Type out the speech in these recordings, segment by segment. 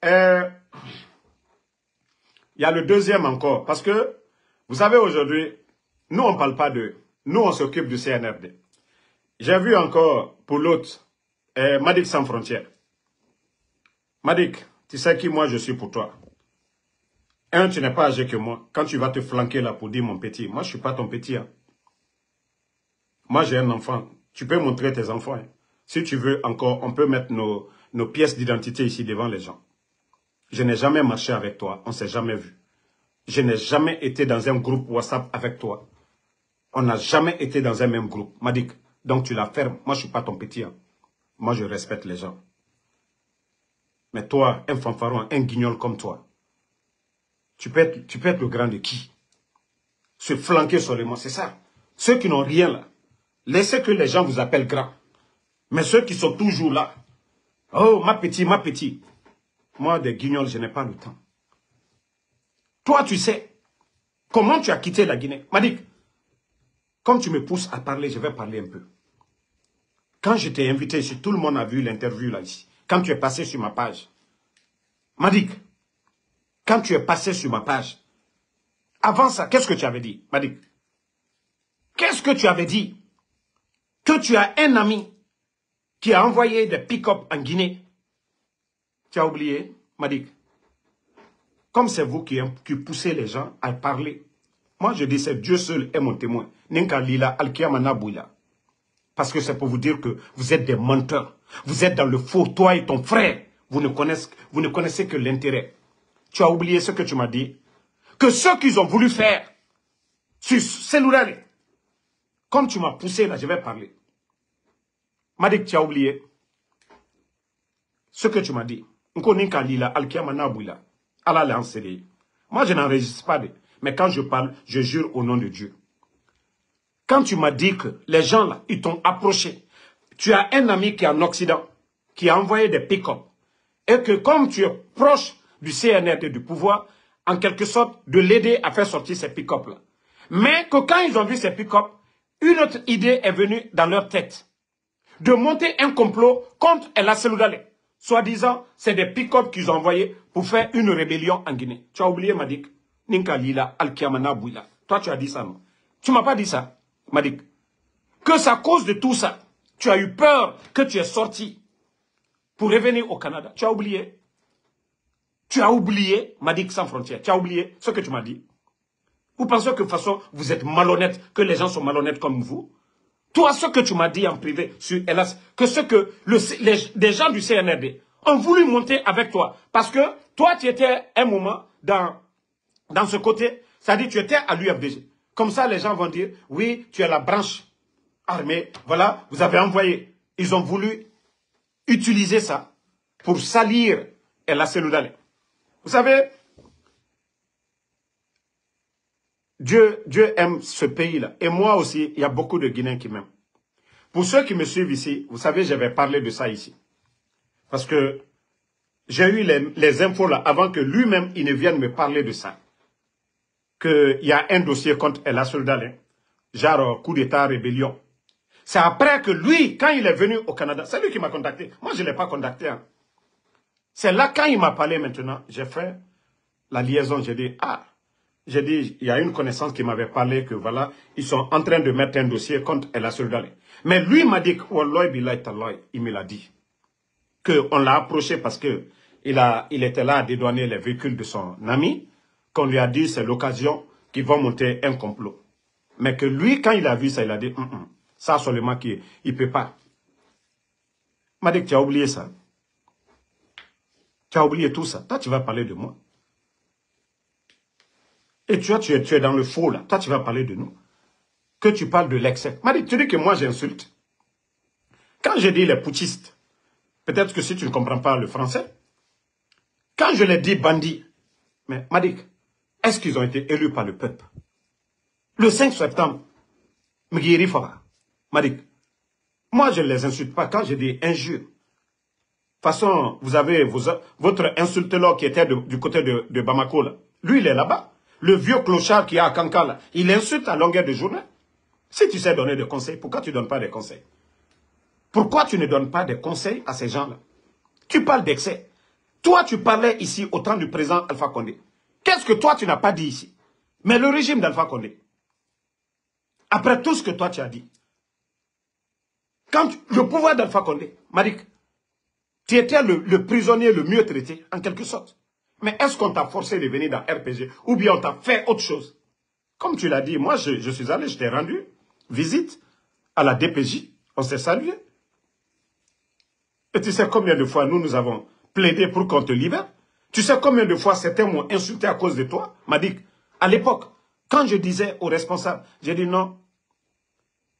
Il y a le deuxième encore. Parce que, vous savez, aujourd'hui, nous, on ne parle pas de... Nous, on s'occupe du CNRD. J'ai vu encore, pour l'autre, Madik Sans Frontières. Madik, tu sais qui moi je suis pour toi. Un, tu n'es pas âgé que moi. Quand tu vas te flanquer là pour dire mon petit, moi je ne suis pas ton petit. Hein. Moi j'ai un enfant. Tu peux montrer tes enfants. Hein. Si tu veux encore, on peut mettre nos pièces d'identité ici devant les gens. Je n'ai jamais marché avec toi, on ne s'est jamais vu. Je n'ai jamais été dans un groupe WhatsApp avec toi. On n'a jamais été dans un même groupe. Madik, donc tu la fermes. Moi je ne suis pas ton petit. Hein. Moi je respecte les gens. Mais toi, un fanfaron, un guignol comme toi, tu peux être le grand de qui? Se flanquer seulement, c'est ça. Ceux qui n'ont rien là, laissez que les gens vous appellent grand. Mais ceux qui sont toujours là, oh, ma petite, ma petite. Moi, des guignols, je n'ai pas le temps. Toi, tu sais, comment tu as quitté la Guinée? Madik, comme tu me pousses à parler, je vais parler un peu. Quand je t'ai invité ici, tout le monde a vu l'interview là ici. Quand tu es passé sur ma page. Madik, quand tu es passé sur ma page, avant ça, qu'est-ce que tu avais dit, Madik? Qu'est-ce que tu avais dit? Que tu as un ami qui a envoyé des pick-up en Guinée. Tu as oublié, Madik? Comme c'est vous qui poussez les gens à parler. Moi, je dis, c'est Dieu seul est mon témoin. Ninka lila alkiamana bouila. Parce que c'est pour vous dire que vous êtes des menteurs. Vous êtes dans le faux, toi et ton frère. Vous ne connaissez que l'intérêt. Tu as oublié ce que tu m'as dit. Que ce qu'ils ont voulu faire sur cellulaire, comme tu m'as poussé là, je vais parler. Madik, tu as oublié ce que tu m'as dit. Moi, je n'enregistre pas. Mais quand je parle, je jure au nom de Dieu. Quand tu m'as dit que les gens là, ils t'ont approché. Tu as un ami qui est en Occident, qui a envoyé des pick-up. Et que comme tu es proche du CNRD, du pouvoir, en quelque sorte, de l'aider à faire sortir ces pick-up là. Mais que quand ils ont vu ces pick-up, une autre idée est venue dans leur tête. De monter un complot contre El Seloudale. Soi-disant, c'est des pick-up qu'ils ont envoyés pour faire une rébellion en Guinée. Tu as oublié, Madik? Ninka Lila, Alkiamana Bouila. Toi, tu as dit ça, non? Tu m'as pas dit ça, Madik? Que c'est à cause de tout ça, tu as eu peur que tu es sorti pour revenir au Canada. Tu as oublié? Tu as oublié, Madik Sans Frontières. Tu as oublié ce que tu m'as dit? Vous pensez que de toute façon, vous êtes malhonnête, que les gens sont malhonnêtes comme vous? Toi, ce que tu m'as dit en privé sur Elas, que ce que des gens du CNRD ont voulu monter avec toi. Parce que toi, tu étais un moment dans ce côté, c'est-à-dire tu étais à l'UFDG. Comme ça, les gens vont dire, oui, tu es la branche armée, voilà, vous avez envoyé. Ils ont voulu utiliser ça pour salir Elas Seloudale. Vous savez, Dieu aime ce pays-là. Et moi aussi, il y a beaucoup de Guinéens qui m'aiment. Pour ceux qui me suivent ici, vous savez, j'avais parlé de ça ici. Parce que j'ai eu les infos là, avant que lui-même, il ne vienne me parler de ça. Qu'il y a un dossier contre El Seloudale, genre coup d'état, rébellion. C'est après que lui, quand il est venu au Canada, c'est lui qui m'a contacté. Moi, je ne l'ai pas contacté. Hein. C'est là, quand il m'a parlé maintenant, j'ai fait la liaison, j'ai dit, ah, j'ai dit, il y a une connaissance qui m'avait parlé que voilà, ils sont en train de mettre un dossier contre El Seloudale. Mais lui m'a dit, il me l'a dit. Qu'on l'a approché parce que il était là à dédouaner les véhicules de son ami, qu'on lui a dit c'est l'occasion qu'ils vont monter un complot. Mais que lui, quand il a vu ça, il a dit, ça seulement qu'il ne peut pas. Il m'a dit que tu as oublié ça. Tu as oublié tout ça. Toi, tu vas parler de moi. Et tu es dans le faux là. Toi, tu vas parler de nous. Que tu parles de l'excès. M'a dit, tu dis que moi j'insulte. Quand je dis les putschistes, peut-être que si tu ne comprends pas le français, quand je les dis bandits, mais Madik, est-ce qu'ils ont été élus par le peuple? Le 5 septembre, Mguiri Fara, Madik, moi je ne les insulte pas quand je dis injure. De toute façon, vous avez votre insulteur qui était du côté de Bamako, là. Lui il est là-bas. Le vieux clochard qui est à Kankala, il insulte à longueur de journée. Si tu sais donner des conseils, pourquoi tu ne donnes pas des conseils? Pourquoi tu ne donnes pas des conseils à ces gens-là? Tu parles d'excès. Toi, tu parlais ici au temps du président Alpha Condé. Qu'est-ce que toi, tu n'as pas dit ici? Mais le régime d'Alpha Condé, après tout ce que toi, tu as dit, le pouvoir d'Alpha Condé, Marik, tu étais le prisonnier le mieux traité, en quelque sorte. Mais est-ce qu'on t'a forcé de venir dans RPG ou bien on t'a fait autre chose? Comme tu l'as dit, moi, je suis allé, je t'ai rendu visite à la DPJ. On s'est salué. Et tu sais combien de fois nous avons plaidé pour qu'on te libère? Tu sais combien de fois certains m'ont insulté à cause de toi? Madik, à l'époque, quand je disais aux responsables, j'ai dit non,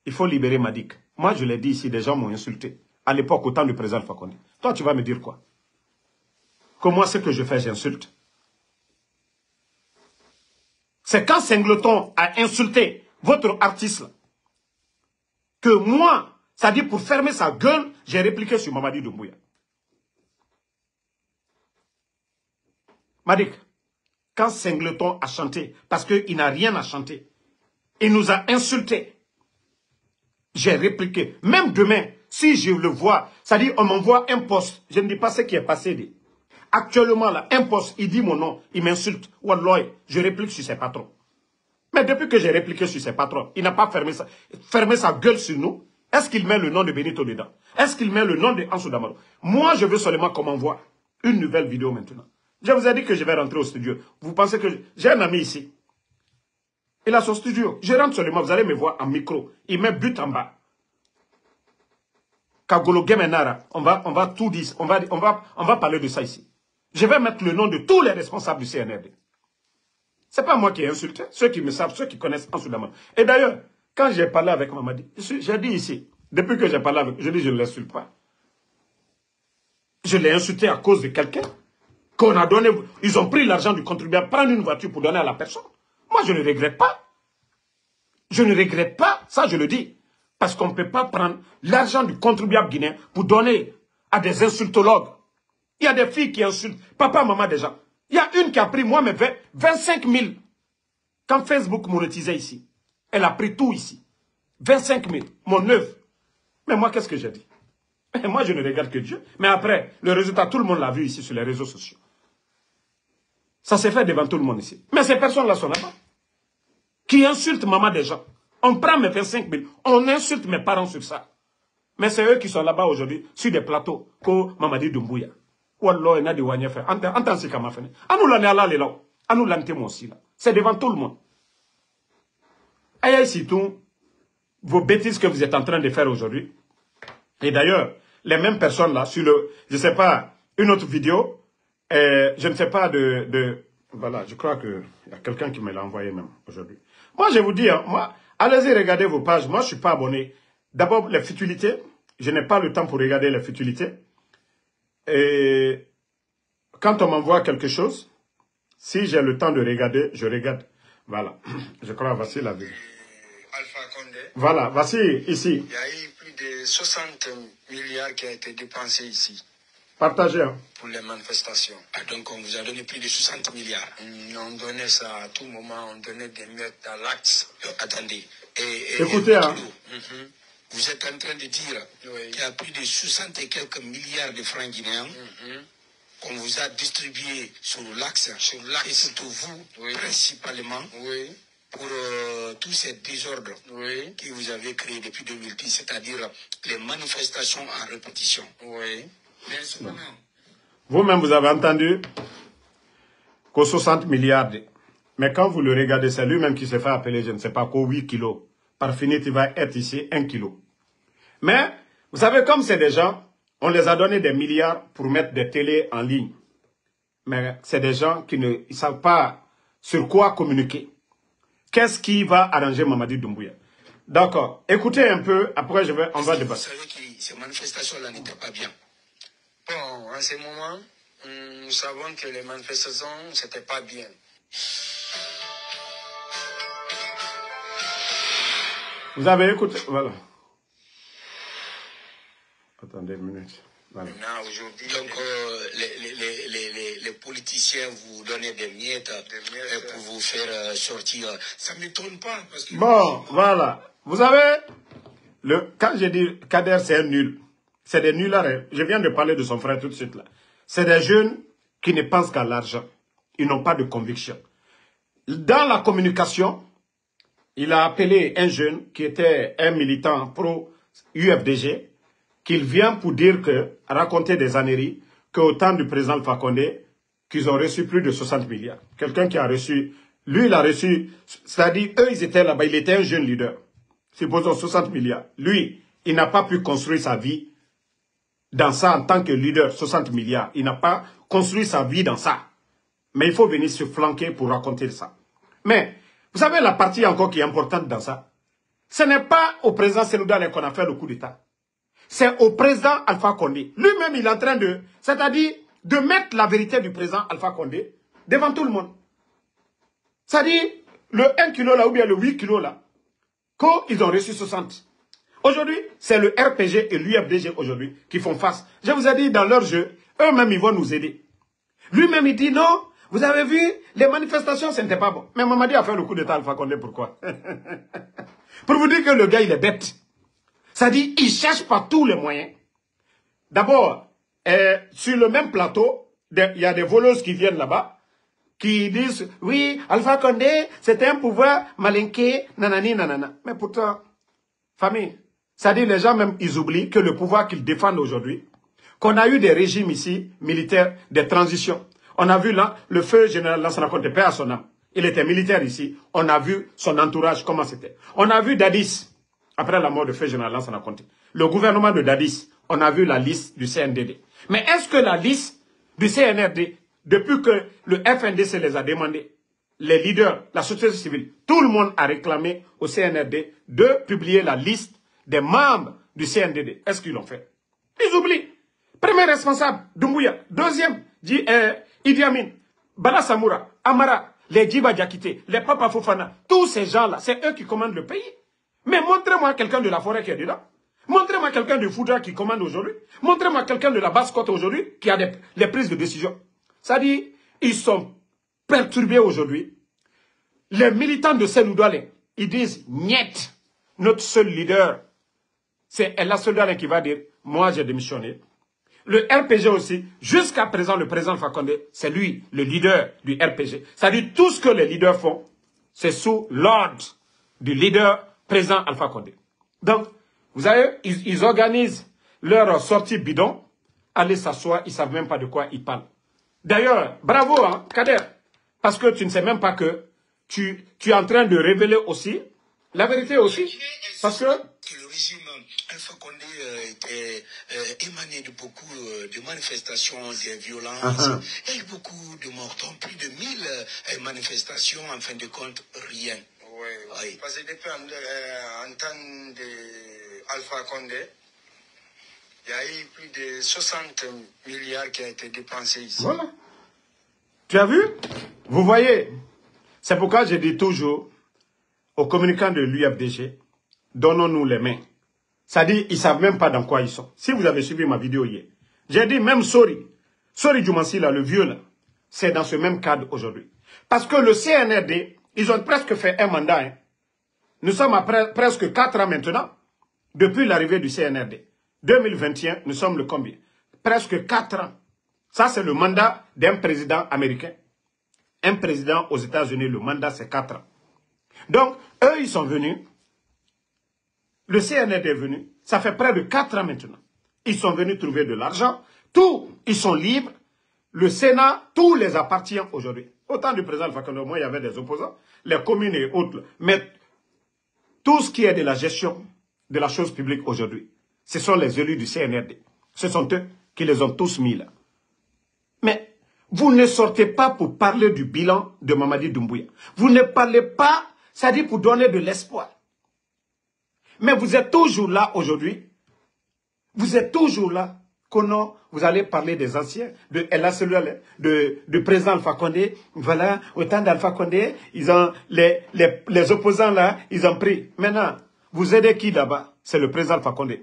il faut libérer Madik. Moi, je l'ai dit ici, des gens m'ont insulté. À l'époque, au temps du président Alpha Condé. Toi, tu vas me dire quoi? Comment c'est que je fais, j'insulte? C'est quand Singleton a insulté votre artiste là, que moi, ça dit pour fermer sa gueule, j'ai répliqué sur Mamadi Doumbouya. Madik, quand Singleton a chanté, parce qu'il n'a rien à chanter, il nous a insultés, j'ai répliqué. Même demain, si je le vois, ça dit on m'envoie un poste, je ne dis pas ce qui est passé. Actuellement, là, un poste, il dit mon nom, il m'insulte. Wallah, je réplique sur ses patrons. Mais depuis que j'ai répliqué sur ses patrons, il n'a pas fermé sa gueule sur nous. Est-ce qu'il met le nom de Benito dedans? Est-ce qu'il met le nom de Ansou Damaro? Moi, je veux seulement qu'on m'envoie une nouvelle vidéo maintenant. Je vous ai dit que je vais rentrer au studio. Vous pensez que j'ai un ami ici. Il a son studio. Je rentre seulement, vous allez me voir en micro. Il met but en bas. Kagolo Gemenara, on va tout dire, on va parler de ça ici. Je vais mettre le nom de tous les responsables du CNRD. Ce n'est pas moi qui ai insulté. Ceux qui me savent, ceux qui connaissent Ansou Damaro. Et d'ailleurs, quand j'ai parlé avec Mamadi, j'ai dit ici, depuis que j'ai parlé avec, je dis je ne l'insulte pas. Je l'ai insulté à cause de quelqu'un qu'on a donné. Ils ont pris l'argent du contribuable, prendre une voiture pour donner à la personne. Moi, je ne regrette pas. Je ne regrette pas, ça je le dis. Parce qu'on ne peut pas prendre l'argent du contribuable guinéen pour donner à des insultologues. Il y a des filles qui insultent papa, maman déjà. Il y a une qui a pris, moi, mes 25 000. Quand Facebook monétisait ici, elle a pris tout ici. 25 000, mon œuvre. Mais moi, qu'est-ce que j'ai dit? Moi, je ne regarde que Dieu. Mais après, le résultat, tout le monde l'a vu ici sur les réseaux sociaux. Ça s'est fait devant tout le monde ici. Mais ces personnes-là sont là-bas. Qui insultent maman des gens. On prend mes 25 000, on insulte mes parents sur ça. Mais c'est eux qui sont là-bas aujourd'hui, sur des plateaux, comme Mamadi Doumbouya. Wallah, il y a des wanyefs. Entends ce qu'on m'a fait. Anou l'année là, les là. Anou l'année moi aussi là. C'est devant tout le monde. Aïe, ici tout, vos bêtises que vous êtes en train de faire aujourd'hui. Et d'ailleurs, les mêmes personnes là, sur le, je ne sais pas, une autre vidéo, je ne sais pas voilà, je crois qu'il y a quelqu'un qui me l'a envoyé même aujourd'hui. Moi, je vous dis, hein, moi, allez-y regarder vos pages. Moi, je ne suis pas abonné. D'abord, les futilités. Je n'ai pas le temps pour regarder les futilités. Et quand on m'envoie quelque chose, si j'ai le temps de regarder, je regarde. Voilà. Je crois, voici la vidéo. Alpha Condé. Voilà, voici ici. Il y a eu plus de 60 milliards qui ont été dépensés ici. Partagez. Hein. Pour les manifestations. Ah, donc on vous a donné plus de 60 milliards. On donnait ça à tout moment, on donnait des miettes dans l'axe. Attendez. Écoutez, hein. Vous êtes en train de dire qu'il y a plus de 60 et quelques milliards de francs guinéens qu'on vous a distribués sur l'axe. Et surtout vous, principalement, pour tous ces désordres que vous avez créés depuis 2010, c'est-à-dire les manifestations en répétition. Mais cependant, vous-même, vous avez entendu qu'aux 60 milliards, mais quand vous le regardez, c'est lui-même qui se fait appeler, je ne sais pas, qu'aux 8 kilos. Par finir, il va être ici 1 kilo. Mais, vous savez, comme c'est des gens, on les a donné des milliards pour mettre des télés en ligne. Mais c'est des gens qui ne savent pas sur quoi communiquer. Qu'est-ce qui va arranger Mamadi Doumbouya? D'accord. Écoutez un peu, après on va débattre. Vous savez que ces manifestations-là n'étaient pas bien. Bon, en ce moment, nous savons que les manifestations, c'était pas bien. Vous avez écouté, voilà. Attendez une minute. Voilà. Donc, les politiciens vous donnent des miettes pour vous faire sortir. Ça ne m'étonne pas. Parce que bon, voilà. Vous savez, quand j'ai dit Kader, c'est un nul. C'est des nullards. Je viens de parler de son frère tout de suite là. C'est des jeunes qui ne pensent qu'à l'argent. Ils n'ont pas de conviction. Dans la communication, il a appelé un jeune qui était un militant pro-UFDG, qu'il vient pour dire que, raconter des âneries, qu'au temps du président Alpha Condé, qu'ils ont reçu plus de 60 milliards. Quelqu'un qui a reçu, lui il a reçu, c'est-à-dire eux ils étaient là-bas, il était un jeune leader. Supposons 60 milliards. Lui, il n'a pas pu construire sa vie dans ça en tant que leader, 60 milliards. Il n'a pas construit sa vie dans ça. Mais il faut venir se flanquer pour raconter ça. Mais, vous savez la partie encore qui est importante dans ça, ce n'est pas au président Sénégal qu'on a fait le coup d'État. C'est au président Alpha Condé. Lui-même, il est en train de, c'est-à-dire de mettre la vérité du président Alpha Condé devant tout le monde. C'est-à-dire, le 1 kg là, ou bien le 8 kg là, qu'ils ont reçu 60. Aujourd'hui, c'est le RPG et l'UFDG aujourd'hui qui font face. Je vous ai dit, dans leur jeu, eux-mêmes, ils vont nous aider. Lui-même, il dit non, vous avez vu, les manifestations, ce n'était pas bon. Mais Mamadi a fait le coup d'État Alpha Condé, pourquoi? Pour vous dire que le gars, il est bête. C'est-à-dire, il cherche par tous les moyens. D'abord, sur le même plateau, il y a des voleuses qui viennent là-bas, qui disent, oui, Alpha Condé, c'était un pouvoir malinqué, nanani, nanana. Mais pourtant, famille, c'est-à-dire les gens même, ils oublient que le pouvoir qu'ils défendent aujourd'hui, qu'on a eu des régimes ici, militaires, des transitions. On a vu là, le feu général Lansana Conté, paix à son âme. Il était militaire ici. On a vu son entourage, comment c'était. On a vu Dadis, après la mort du feu général Lansana Conté. Le gouvernement de Dadis, on a vu la liste du CNDD. Mais est-ce que la liste du CNRD, depuis que le FNDC les a demandé, les leaders, la société civile, tout le monde a réclamé au CNRD de publier la liste des membres du CNDD. Est-ce qu'ils l'ont fait? Ils oublient. Premier responsable, Doumbouya. Deuxième, Idi Amin, Bala Samoura, Amara, les Djiba Diakité, les Papa Fofana, tous ces gens-là, c'est eux qui commandent le pays. Mais montrez-moi quelqu'un de la forêt qui est dedans. Montrez-moi quelqu'un de Foudra qui commande aujourd'hui. Montrez-moi quelqu'un de la Basse-Côte aujourd'hui qui a les prises de décision. Ça dit, ils sont perturbés aujourd'hui. Les militants de Sénoudoualé, ils disent, niet, notre seul leader, c'est Ella Soldalé qui va dire, moi j'ai démissionné. Le RPG aussi, jusqu'à présent, le président Alpha Condé, c'est lui, le leader du RPG. C'est-à-dire, tout ce que les leaders font, c'est sous l'ordre du leader président Alpha Condé. Donc, vous savez, ils organisent leur sortie bidon, aller s'asseoir, ils ne savent même pas de quoi ils parlent. D'ailleurs, bravo, hein, Kader, parce que tu ne sais même pas que tu es en train de révéler aussi la vérité aussi, parce que le régime Alpha Condé était émané de beaucoup de manifestations, de violences, et beaucoup de morts, plus de 1000 manifestations, en fin de compte, rien. Oui. Parce que depuis en temps d'Alpha Condé, il y a eu plus de 60 milliards qui ont été dépensés ici. Voilà. Tu as vu? Vous voyez, c'est pourquoi je dis toujours aux communicants de l'UFDG, donnons-nous les mains. C'est-à-dire, ils ne savent même pas dans quoi ils sont. Si vous avez suivi ma vidéo hier, j'ai dit même Sori Djoumansi, là, le vieux, là, c'est dans ce même cadre aujourd'hui. Parce que le CNRD, ils ont presque fait un mandat. Hein. Nous sommes à presque 4 ans maintenant, depuis l'arrivée du CNRD. 2021, nous sommes le combien? Presque 4 ans. Ça, c'est le mandat d'un président américain. Un président aux États-Unis, le mandat, c'est 4 ans. Donc, eux, ils sont venus. Le CNRD est venu. Ça fait près de 4 ans maintenant. Ils sont venus trouver de l'argent. Tout, ils sont libres. Le Sénat, tout les appartient aujourd'hui. Autant du président Alpha Condé, moi, il y avait des opposants, les communes et autres. Mais tout ce qui est de la gestion de la chose publique aujourd'hui, ce sont les élus du CNRD. Ce sont eux qui les ont tous mis là. Mais vous ne sortez pas pour parler du bilan de Mamadi Doumbouya. Vous ne parlez pas, c'est-à-dire pour donner de l'espoir. Mais vous êtes toujours là aujourd'hui. Vous êtes toujours là. Comment vous allez parler des anciens, de du président Alpha Condé. Voilà, au temps d'Alpha Condé, ils ont les opposants là, ils ont pris. Maintenant, vous aidez qui là-bas? C'est le président Alpha Condé.